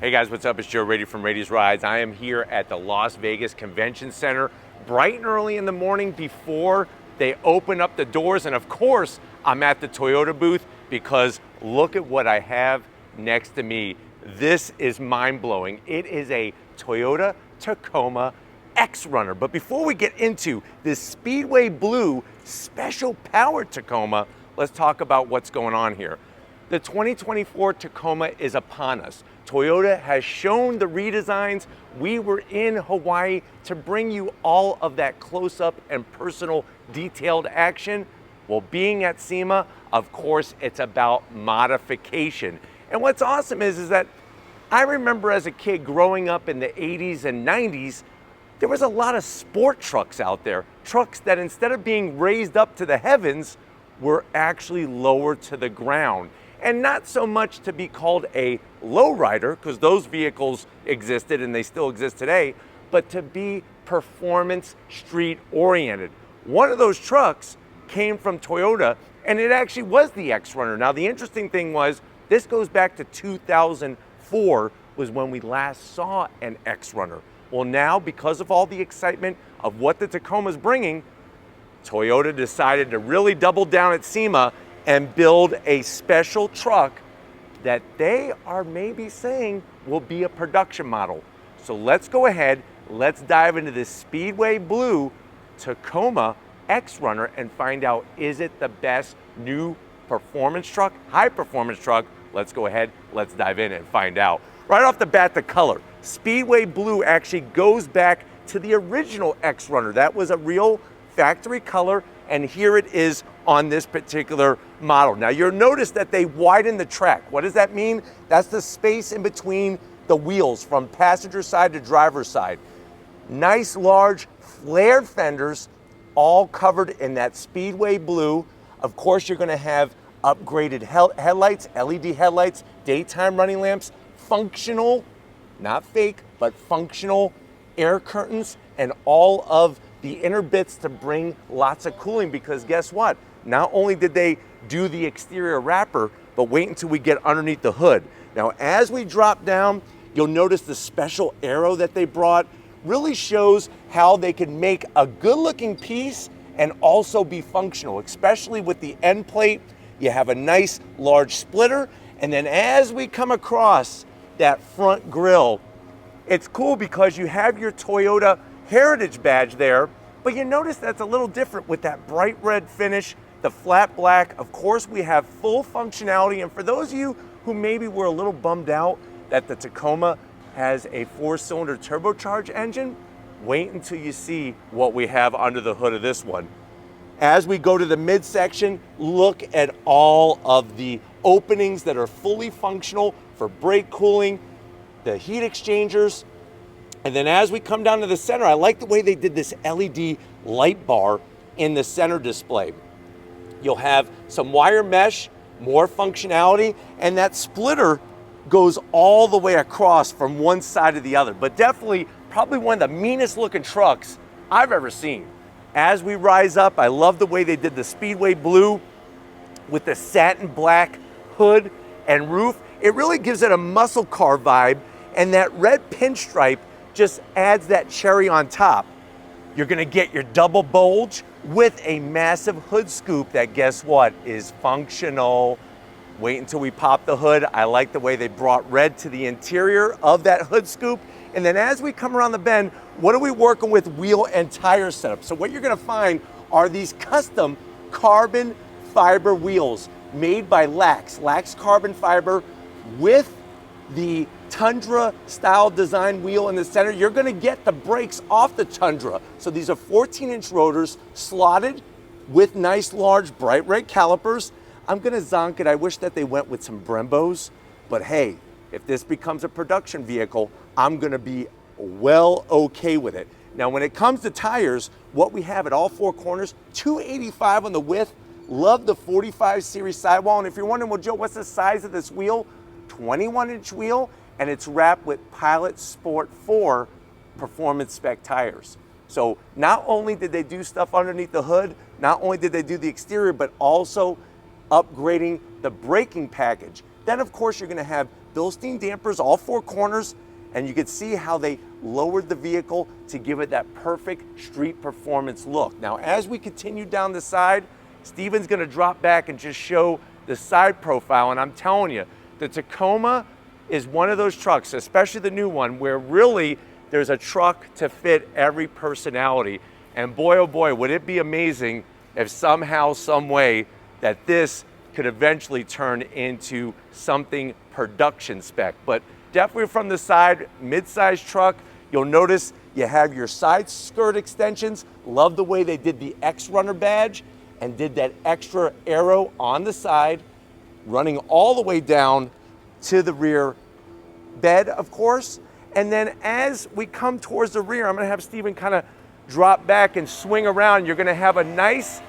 Hey guys, what's up? It's Joe Rady from Rady's Rides. I am here at the Las Vegas Convention Center bright and early in the morning before they open up the doors. And of course, I'm at the Toyota booth because look at what I have next to me. This is mind-blowing. It is a Toyota Tacoma X Runner. But before we get into this Speedway Blue special powered Tacoma, let's talk about what's going on here. The 2024 Tacoma is upon us. Toyota has shown the redesigns. We were in Hawaii to bring you all of that close-up and personal detailed action. Well, being at SEMA, of course, it's about modification. And what's awesome is that I remember as a kid growing up in the 80s and 90s, there was a lot of sport trucks out there. Trucks that instead of being raised up to the heavens, were actually lowered to the ground. And not so much to be called a lowrider, because those vehicles existed and they still exist today, but to be performance street oriented. One of those trucks came from Toyota, and it actually was the X Runner. Now the interesting thing was, this goes back to 2004 was when we last saw an X Runner. Well now, because of all the excitement of what the Tacoma's bringing, Toyota decided to really double down at SEMA and build a special truck that they are maybe saying will be a production model. So let's go ahead, let's dive into this Speedway Blue Tacoma X Runner and find out, is it the best new performance truck, high performance truck? Let's go ahead, let's dive in and find out. Right off the bat, the color. Speedway Blue actually goes back to the original X Runner. That was a real factory color, and here it is on this particular model. Now you'll notice that they widen the track. What does that mean? That's the space in between the wheels from passenger side to driver's side. Nice large flared fenders, all covered in that Speedway Blue. Of course, you're gonna have upgraded headlights, LED headlights, daytime running lamps, functional, not fake, but functional air curtains, and all of the inner bits to bring lots of cooling, because guess what? Not only did they do the exterior wrapper, but wait until we get underneath the hood. Now, as we drop down, you'll notice the special arrow that they brought really shows how they can make a good looking piece and also be functional, especially with the end plate. You have a nice large splitter. And then as we come across that front grille, it's cool because you have your Toyota Heritage badge there, but you notice that's a little different with that bright red finish, the flat black. Of course, we have full functionality, and for those of you who maybe were a little bummed out that the Tacoma has a 4-cylinder turbocharged engine, wait until you see what we have under the hood of this one. As we go to the midsection, look at all of the openings that are fully functional for brake cooling, the heat exchangers. And then as we come down to the center, I like the way they did this LED light bar in the center display. You'll have some wire mesh, more functionality, and that splitter goes all the way across from one side to the other. But definitely, probably one of the meanest looking trucks I've ever seen. As we rise up, I love the way they did the Speedway Blue with the satin black hood and roof. It really gives it a muscle car vibe, and that red pinstripe just adds that cherry on top. You're gonna get your double bulge with a massive hood scoop that, guess what, is functional. Wait until we pop the hood. I like the way they brought red to the interior of that hood scoop. And then as we come around the bend, what are we working with? Wheel and tire setup. So what you're gonna find are these custom carbon fiber wheels made by Lax carbon fiber with the Tundra style design wheel in the center. You're gonna get the brakes off the Tundra. So these are 14-inch rotors slotted with nice large bright red calipers. I'm gonna zonk it. I wish that they went with some Brembos, but hey, if this becomes a production vehicle, I'm gonna be well okay with it. Now, when it comes to tires, what we have at all four corners, 285 on the width. Love the 45 series sidewall. And if you're wondering, well, Joe, what's the size of this wheel? 21-inch wheel, and it's wrapped with Pilot Sport 4 Performance Spec tires. So not only did they do stuff underneath the hood, not only did they do the exterior, but also upgrading the braking package. Then of course you're gonna have Bilstein dampers all four corners, and you can see how they lowered the vehicle to give it that perfect street performance look. Now as we continue down the side, Steven's gonna drop back and just show the side profile, and I'm telling you, the Tacoma is one of those trucks, especially the new one, where really there's a truck to fit every personality. And boy, oh boy, would it be amazing if somehow, some way, that this could eventually turn into something production spec. But definitely from the side, mid-size truck, you'll notice you have your side skirt extensions. Love the way they did the X Runner badge and did that extra arrow on the side, running all the way down to the rear bed, of course. And then as we come towards the rear, I'm gonna have Steven kind of drop back and swing around. You're gonna have a nice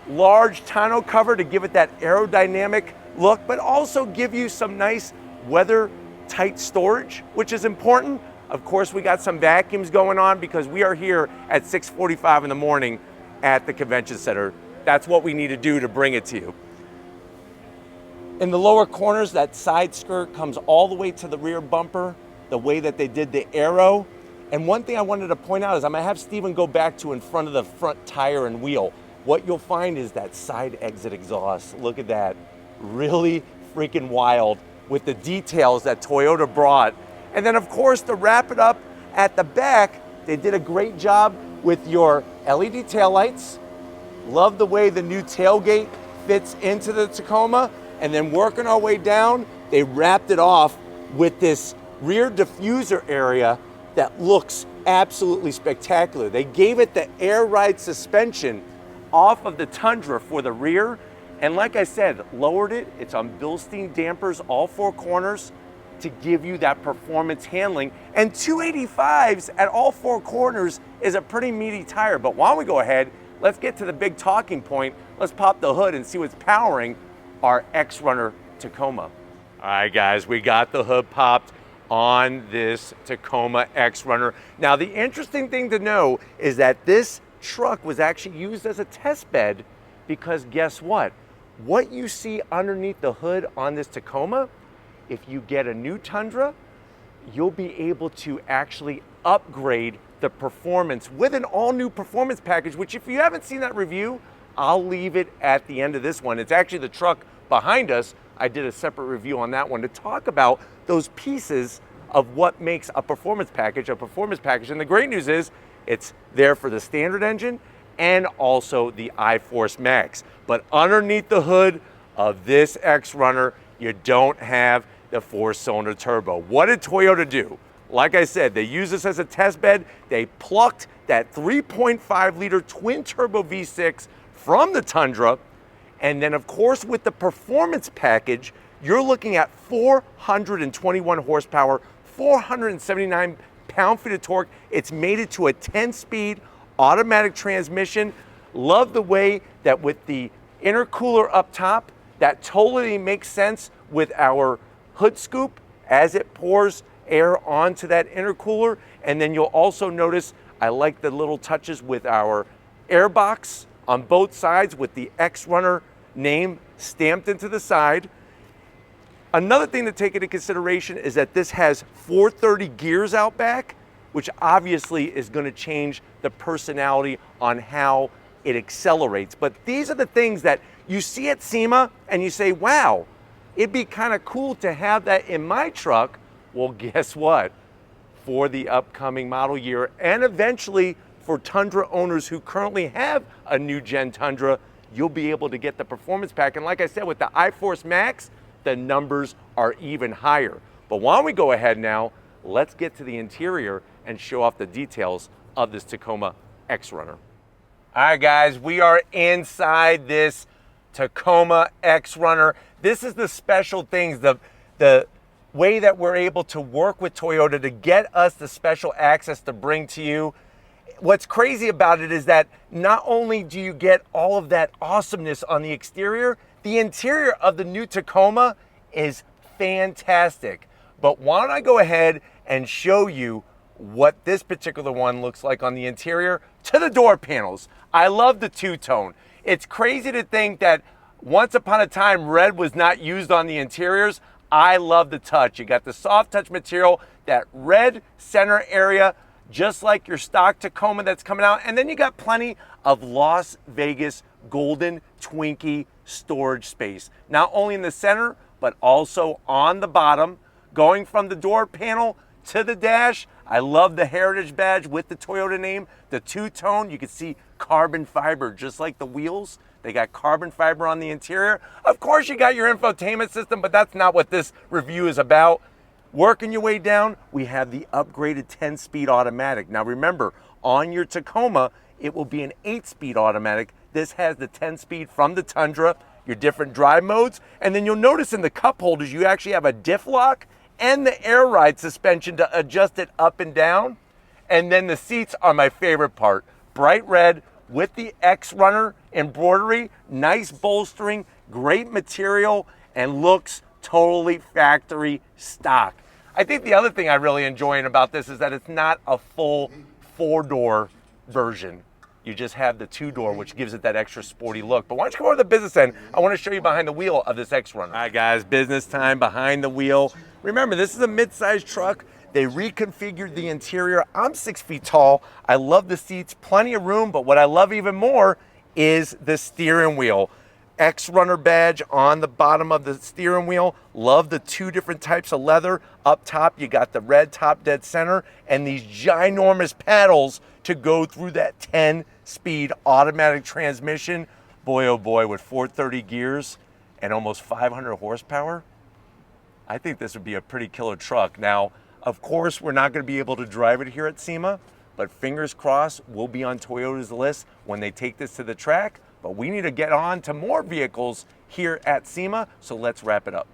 large tonneau cover to give it that aerodynamic look, but also give you some nice weather tight storage, which is important. Of course, we got some vacuums going on because we are here at 6:45 in the morning at the convention center. That's what we need to do to bring it to you. In the lower corners, that side skirt comes all the way to the rear bumper, the way that they did the arrow. And one thing I wanted to point out is I'm gonna have Steven go back to in front of the front tire and wheel. What you'll find is that side exit exhaust. Look at that, really freaking wild with the details that Toyota brought. And then of course, to wrap it up at the back, they did a great job with your LED taillights. Love the way the new tailgate fits into the Tacoma. And then working our way down, they wrapped it off with this rear diffuser area that looks absolutely spectacular. They gave it the air ride suspension off of the Tundra for the rear. And like I said, lowered it. It's on Bilstein dampers, all four corners, to give you that performance handling. And 285s at all four corners is a pretty meaty tire. But why don't we go ahead, let's get to the big talking point. Let's pop the hood and see what's powering our X Runner Tacoma. All right, guys, we got the hood popped on this Tacoma X Runner. Now, the interesting thing to know is that this truck was actually used as a test bed because guess what? What you see underneath the hood on this Tacoma, if you get a new Tundra, you'll be able to actually upgrade the performance with an all-new performance package, which if you haven't seen that review, I'll leave it at the end of this one. It's actually the truck behind us. I did a separate review on that one to talk about those pieces of what makes a performance package a performance package. And the great news is it's there for the standard engine and also the iForce Max. But underneath the hood of this X Runner, you don't have the 4-cylinder turbo. What did Toyota do? Like I said, they used this as a test bed. They plucked that 3.5 liter twin turbo V6 from the Tundra. And then of course, with the performance package, you're looking at 421 horsepower, 479 pound-feet of torque. It's mated to a 10-speed automatic transmission. Love the way that with the intercooler up top, that totally makes sense with our hood scoop as it pours air onto that intercooler. And then you'll also notice, I like the little touches with our air box on both sides with the X Runner name stamped into the side. Another thing to take into consideration is that this has 430 gears out back, which obviously is going to change the personality on how it accelerates. But these are the things that you see at SEMA and you say, wow, it'd be kind of cool to have that in my truck. Well, guess what? For the upcoming model year and eventually for Tundra owners who currently have a new gen Tundra, you'll be able to get the performance pack. And like I said, with the iForce Max, the numbers are even higher. But why don't we go ahead now, let's get to the interior and show off the details of this Tacoma X Runner. All right, guys, we are inside this Tacoma X Runner. This is the special things, the way that we're able to work with Toyota to get us the special access to bring to you. What's crazy about it is that not only do you get all of that awesomeness on the exterior, the interior of the new Tacoma is fantastic. But why don't I go ahead and show you what this particular one looks like on the interior to the door panels. I love the two-tone. It's crazy to think that Once upon a time, red was not used on the interiors. I love the touch. You got the soft touch material, that red center area, just like your stock Tacoma that's coming out. And then you got plenty of Las Vegas golden Twinkie storage space. Not only in the center, but also on the bottom, going from the door panel to the dash. I love the heritage badge with the Toyota name, the two-tone. You can see carbon fiber, just like the wheels. They got carbon fiber on the interior. Of course, you got your infotainment system, but that's not what this review is about. Working your way down, we have the upgraded 10-speed automatic. Now remember, on your Tacoma, it will be an 8-speed automatic. This has the 10-speed from the Tundra, your different drive modes, and then you'll notice in the cup holders, you actually have a diff lock and the air ride suspension to adjust it up and down. And then the seats are my favorite part. Bright red with the X Runner embroidery, nice bolstering, great material, and looks totally factory stock. I think the other thing I really enjoy about this is that it's not a full 4-door version. You just have the 2-door, which gives it that extra sporty look. But why don't you come over to the business end? I want to show you behind the wheel of this X Runner. All right, guys, business time behind the wheel. Remember, this is a mid-sized truck. They reconfigured the interior. I'm 6 feet tall. I love the seats, plenty of room, but what I love even more is the steering wheel. X Runner badge on the bottom of the steering wheel. Love the 2 different types of leather. Up top, you got the red top dead center and these ginormous paddles to go through that 10-speed automatic transmission. Boy, oh boy, with 430 gears and almost 500 horsepower, I think this would be a pretty killer truck. Now, of course, we're not going to be able to drive it here at SEMA, but fingers crossed, we'll be on Toyota's list when they take this to the track. But we need to get on to more vehicles here at SEMA, so let's wrap it up.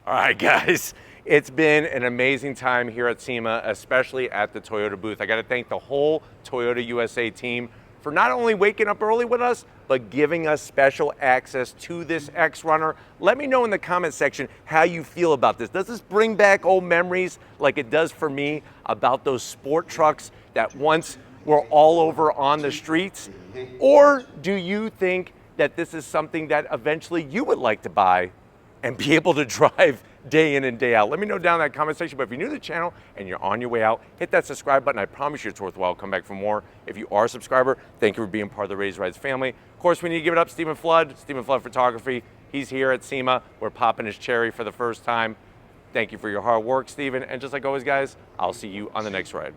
All right, guys, it's been an amazing time here at SEMA, especially at the Toyota booth. I got to thank the whole Toyota USA team for not only waking up early with us, but giving us special access to this X Runner. Let me know in the comment section how you feel about this. Does this bring back old memories like it does for me about those sport trucks that once were all over on the streets? Or do you think that this is something that eventually you would like to buy and be able to drive day in and day out? Let me know down in that comment section. But if you're new to the channel and you're on your way out, hit that subscribe button. I promise you it's worthwhile. Come back for more. If you are a subscriber, thank you for being part of the Raised Rides family. Of course, we need to give it up Stephen Flood Photography. He's here at SEMA. We're popping his cherry for the first time. Thank you for your hard work, Stephen. And just like always, guys, I'll see you on the next ride.